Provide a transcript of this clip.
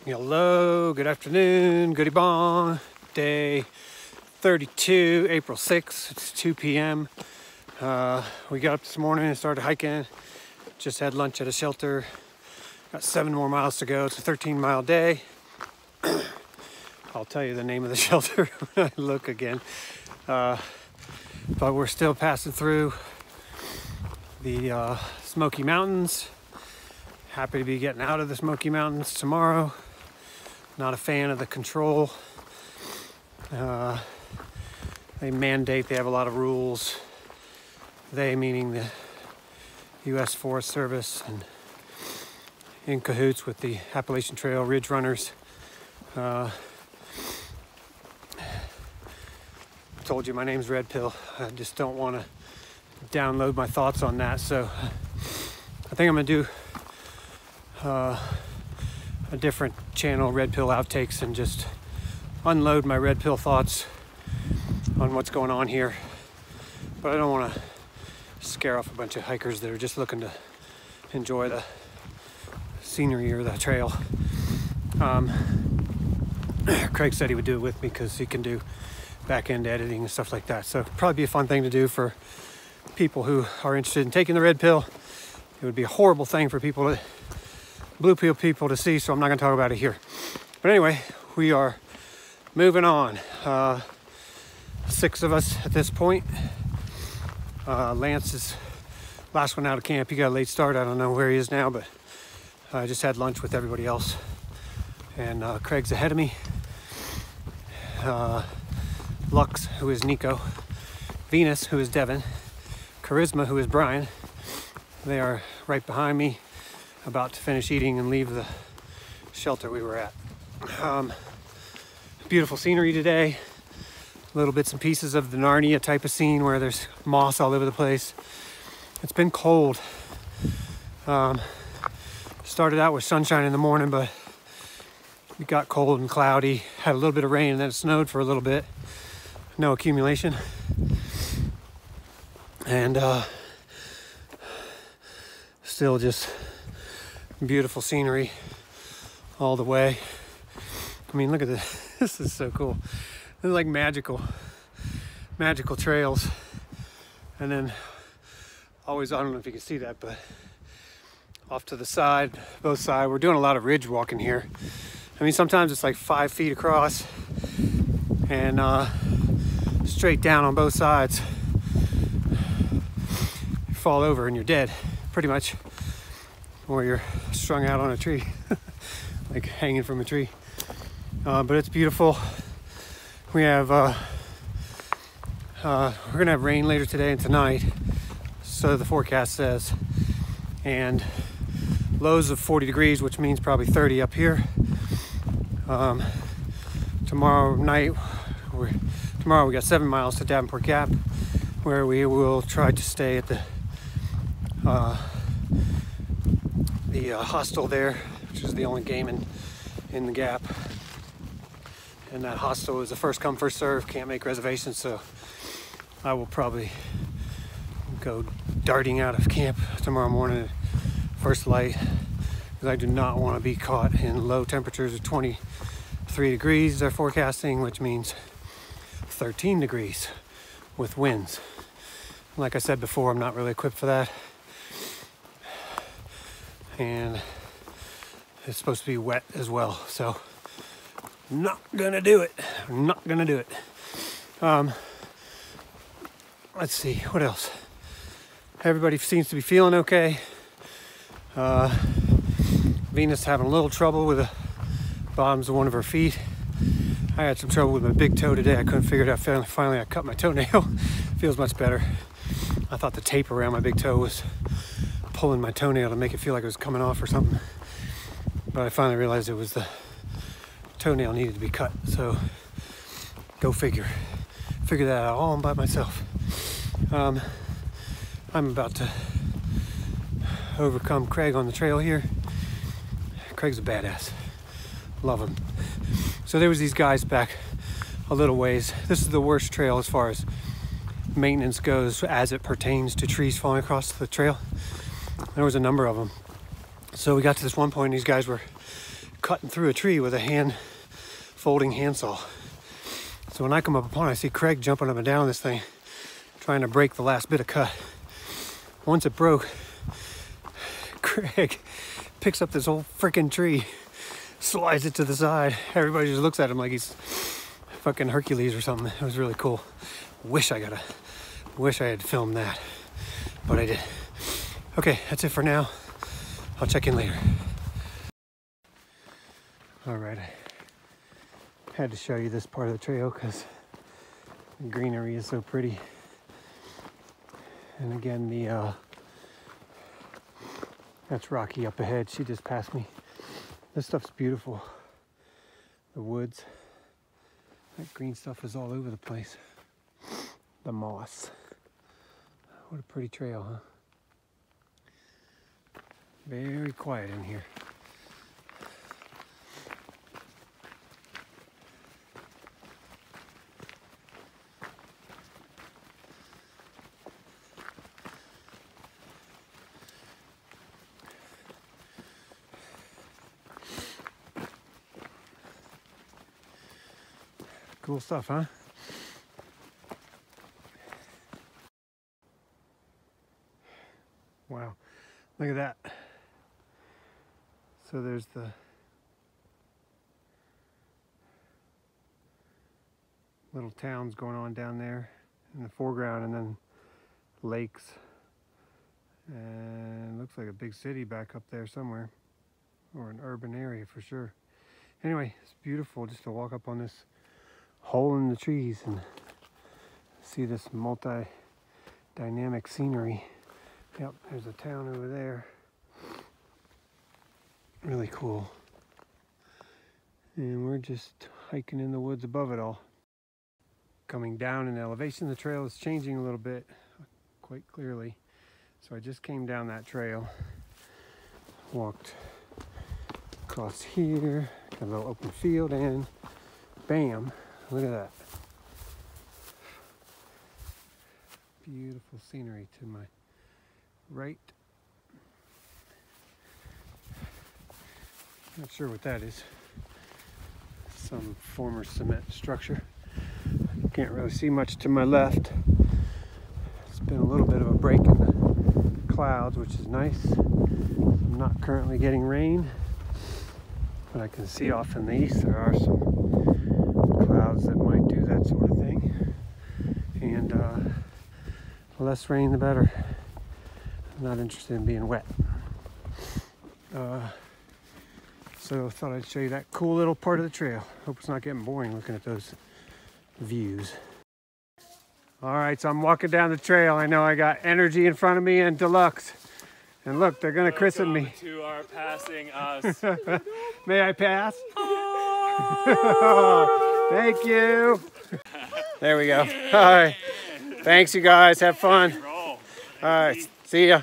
Hello, good afternoon, goody bong. Day 32, April 6th, it's 2 p.m. We got up this morning and started hiking. Just had lunch at a shelter. Got 7 more miles to go. It's a 13-mile day. I'll tell you the name of the shelter when I look again. But we're still passing through the Smoky Mountains. Happy to be getting out of the Smoky Mountains tomorrow. Not a fan of the control. They mandate, they have a lot of rules. They meaning the U.S. Forest Service, and in cahoots with the Appalachian Trail Ridge Runners. Told you my name's Red Pill. I just don't want to download my thoughts on that. So I think I'm going to do a different channel, Red Pill Outtakes, and just unload my Red Pill thoughts on what's going on here. But I don't want to scare off a bunch of hikers that are just looking to enjoy the scenery or the trail. Craig said he would do it with me because he can do back-end editing and stuff like that. So it'd probably be a fun thing to do for people who are interested in taking the red pill. It would be a horrible thing for blue pill people to see, so I'm not going to talk about it here. But anyway, we are moving on. 6 of us at this point. Lance is last one out of camp. He got a late start. I don't know where he is now, but I just had lunch with everybody else. And Craig's ahead of me. Lux, who is Nico. Venus, who is Devin. Charisma, who is Brian. They are right behind me, about to finish eating and leave the shelter we were at. Beautiful scenery today. Little bits and pieces of the Narnia type of scene where there's moss all over the place. It's been cold. Started out with sunshine in the morning, but it got cold and cloudy. Had a little bit of rain and then it snowed for a little bit. No accumulation. And still just beautiful scenery all the way. I mean, look at this. This is so cool. This is like magical trails. And then always, I don't know if you can see that, but off to the side, both sides, we're doing a lot of ridge walking here. I mean, sometimes it's like 5 feet across and straight down on both sides. You fall over and you're dead, pretty much. Or you're strung out on a tree, like hanging from a tree. But it's beautiful. We have, we're gonna have rain later today and tonight, so the forecast says, and lows of 40 degrees, which means probably 30 up here. Tomorrow night, tomorrow we got 7 miles to Davenport Gap, where we will try to stay at the hostel there, which is the only game in the Gap. And that hostel is a first come first serve, can't make reservations, so I will probably go darting out of camp tomorrow morning at first light, because I do not want to be caught in low temperatures of 23 degrees they're forecasting, which means 13 degrees with winds. Like I said before, I'm not really equipped for that. And it's supposed to be wet as well, so I'm not gonna do it. I'm not gonna do it. Let's see, what else? Everybody seems to be feeling okay. Venus having a little trouble with the bottoms of one of her feet. I had some trouble with my big toe today. I couldn't figure it out. Finally, I cut my toenail. Feels much better. I thought the tape around my big toe was pulling my toenail to make it feel like it was coming off or something. But I finally realized it was the toenail needed to be cut. So go figure. Figure that out all by myself. I'm about to overcome Craig on the trail here. Craig's a badass. Love him. So there was these guys back a little ways. This is the worst trail as far as maintenance goes as it pertains to trees falling across the trail. There was a number of them. So we got to this one point and these guys were cutting through a tree with a folding handsaw. So when I come up upon it, I see Craig jumping up and down this thing, trying to break the last bit of cut. Once it broke, Craig picks up this whole freaking tree, slides it to the side. Everybody just looks at him like he's fucking Hercules or something. It was really cool. Wish I had filmed that, but I did. Okay, that's it for now. I'll check in later. All right, I had to show you this part of the trail because the greenery is so pretty. And again, that's Rocky up ahead. She just passed me. This stuff's beautiful. The woods. That green stuff is all over the place. The moss. What a pretty trail, huh? Very quiet in here. Cool stuff, huh? Wow, look at that. So there's the little towns going on down there in the foreground, and then lakes, and looks like a big city back up there somewhere, or an urban area for sure. Anyway, it's beautiful just to walk up on this hole in the trees and see this multi-dynamic scenery. Yep, there's a town over there. Really cool. And we're just hiking in the woods above it all. Coming down in elevation, the trail is changing a little bit, quite clearly. So I just came down that trail, walked across here, got a little open field, and bam, look at that. Beautiful scenery to my right. Not sure what that is. Some former cement structure. Can't really see much to my left. It's been a little bit of a break in the clouds, which is nice. I'm not currently getting rain, but I can see off in the east there are some clouds that might do that sort of thing. And the less rain, the better. I'm not interested in being wet. So I thought I'd show you that cool little part of the trail. Hope it's not getting boring looking at those views. All right, so I'm walking down the trail. I know I got Energy in front of me and Deluxe. And look, they're gonna christen me. Two are passing us. May I pass? Thank you. There we go. All right. Thanks, you guys. Have fun. All right. See ya.